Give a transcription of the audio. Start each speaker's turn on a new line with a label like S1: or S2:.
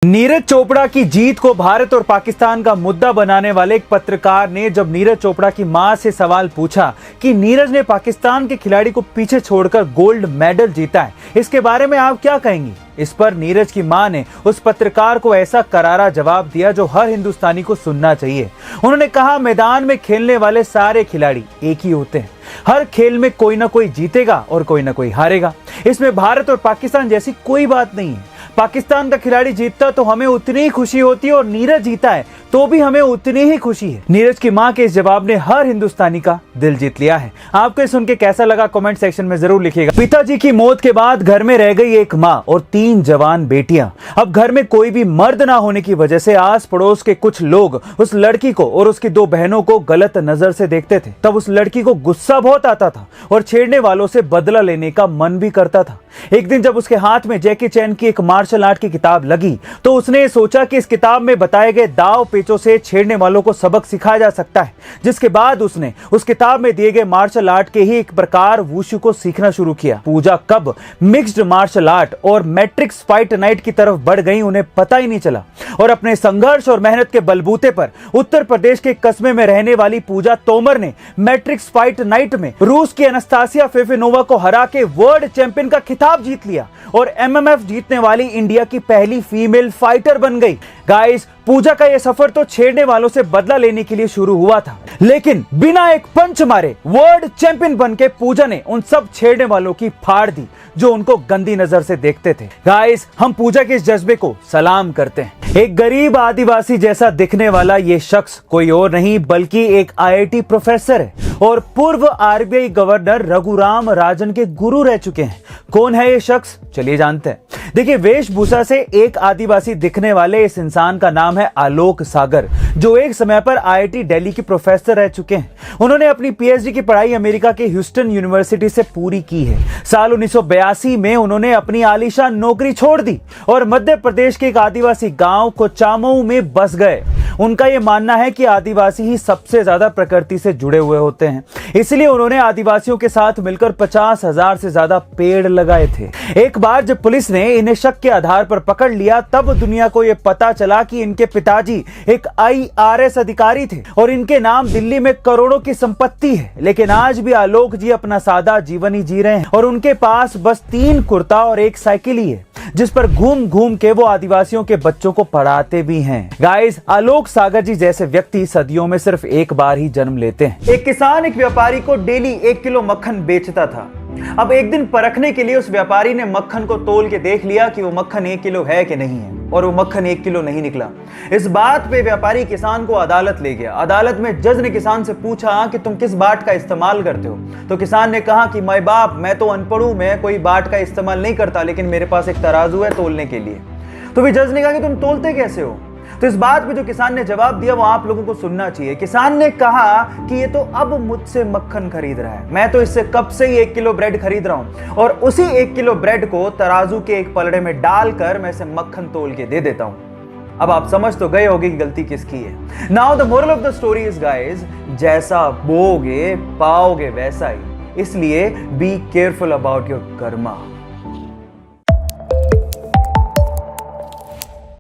S1: नीरज चोपड़ा की जीत को भारत और पाकिस्तान का मुद्दा बनाने वाले एक पत्रकार ने जब नीरज चोपड़ा की मां से सवाल पूछा कि नीरज ने पाकिस्तान के खिलाड़ी को पीछे छोड़कर गोल्ड मेडल जीता है, इसके बारे में आप क्या कहेंगी? इस पर नीरज की मां ने उस पत्रकार को ऐसा करारा जवाब दिया जो हर हिंदुस्तानी को सुनना चाहिए। उन्होंने कहा, मैदान में खेलने वाले सारे खिलाड़ी एक ही होते हैं। हर खेल में कोई ना कोई जीतेगा और कोई ना कोई हारेगा। इसमें भारत और पाकिस्तान जैसी कोई बात नहीं है। पाकिस्तान का खिलाड़ी जीतता तो हमें उतनी ही खुशी होती है और नीरज जीता है तो भी हमें उतनी ही खुशी है। नीरज की मां के इस जवाब ने हर हिंदुस्तानी का दिल जीत लिया है। आपको सुन के कैसा लगा कमेंट सेक्शन में जरूर लिखिएगा। पिताजी की मौत के बाद घर में रह गई एक मां और 3 जवान बेटियां। अब घर में कोई भी मर्द ना होने की वजह से आस पड़ोस के कुछ लोग उस लड़की को और उसकी 2 बहनों को गलत नजर से देखते थे। तब उस लड़की को गुस्सा बहुत आता था और छेड़ने वालों से बदला लेने का मन भी करता था। एक दिन जब उसके हाथ में जैकी चैन की एक मार्शल आर्ट की किताब लगी तो उसने सोचा कि इस किताब में बताए गए दाव पेचों से छेड़ने वालों को सबक सिखाया जा सकता है। जिसके बाद उसने उस किताब में दिए गए मार्शल आर्ट के ही एक प्रकार वुशु को सीखना शुरू किया। पूजा कब मिक्स्ड मार्शल आर्ट और मैट्रिक्स फाइट नाइट की तरफ बढ़ गई उन्हें पता ही नहीं चला और अपने संघर्ष और मेहनत के बलबूते पर उत्तर प्रदेश के कस्बे में रहने वाली पूजा तोमर ने मैट्रिक्स फाइट नाइट में रूस की एनास्तासिया फेफेनोवा को हरा के वर्ल्ड चैंपियन का खिताब जीत लिया और एमएमएफ जीतने वाली इंडिया की पहली फीमेल फाइटर बन गई। गाइस, पूजा का यह सफर तो छेड़ने वालों से बदला लेने के लिए शुरू हुआ था, लेकिन बिना एक पंच मारे वर्ल्ड चैंपियन बनके पूजा ने उन सब छेड़ने वालों की फाड़ दी जो उनको गंदी नजर से देखते थे। गाइस, हम पूजा के इस जज्बे को सलाम करते हैं। एक गरीब आदिवासी जैसा दिखने वाला ये शख्स कोई और नहीं बल्कि एक आईआईटी प्रोफेसर है और पूर्व आरबीआई गवर्नर रघुराम राजन के गुरु रह चुके हैं। कौन है ये शख्स, चलिए जानते हैं। देखिए, वेशभूषा से एक आदिवासी दिखने वाले इस इंसान का नाम है आलोक सागर, जो एक समय पर आईआईटी दिल्ली के प्रोफेसर रह चुके हैं। उन्होंने अपनी पीएचडी की पढ़ाई अमेरिका के ह्यूस्टन यूनिवर्सिटी से पूरी की है। साल 1982 में उन्होंने अपनी आलीशान नौकरी छोड़ दी और मध्य प्रदेश के एक आदिवासी गांव कोचामऊ में बस गए। उनका यह मानना है कि आदिवासी ही सबसे ज्यादा प्रकृति से जुड़े हुए होते हैं, इसलिए उन्होंने आदिवासियों के साथ मिलकर 50,000 से ज्यादा पेड़ लगाए थे। एक बार जब पुलिस ने इन्हें शक के आधार पर पकड़ लिया तब दुनिया को यह पता चला कि इनके पिताजी एक आईआरएस अधिकारी थे और इनके नाम दिल्ली में करोड़ों की संपत्ति है। लेकिन आज भी आलोक जी अपना सादा जीवन ही जी रहे हैं और उनके पास बस 3 कुर्ता और 1 साइकिल ही है जिस पर घूम घूम के वो आदिवासियों के बच्चों को पढ़ाते भी हैं। गाइस, आलोक सागर जी जैसे व्यक्ति सदियों में सिर्फ एक बार ही जन्म लेते हैं। एक किसान एक व्यापारी को डेली 1 किलो मक्खन बेचता था। अब एक दिन परखने के लिए उस व्यापारी ने मक्खन को तोल के देख लिया कि वो मक्खन 1 किलो है कि नहीं है और वो मक्खन 1 किलो नहीं निकला। इस बात पे व्यापारी किसान को अदालत ले गया। अदालत में जज ने किसान से पूछा कि तुम किस बाट का इस्तेमाल करते हो? तो किसान ने कहा कि माय बाप, मैं तो अनपढ़ हूं, मैं कोई बाट का इस्तेमाल नहीं करता, लेकिन मेरे पास एक तराजू है तोलने के लिए। तो भी जज ने कहा कि तुम तोलते कैसे हो? तो इस बात पे जो किसान ने जवाब दिया वो आप लोगों को सुनना चाहिए। किसान ने कहा कि ये तो अब मुझसे मक्खन खरीद रहा है, मैं तो इससे कब से ही 1 किलो ब्रेड खरीद रहा हूं और उसी 1 किलो ब्रेड को तराजू के एक पलड़े में डालकर मैं इसे मक्खन तोल के दे देता हूं। अब आप समझ तो गए होंगे कि गलती किसकी है। Now the moral of the story is guys, जैसा बोओगे पाओगे वैसा ही, इसलिए be careful about your Karma.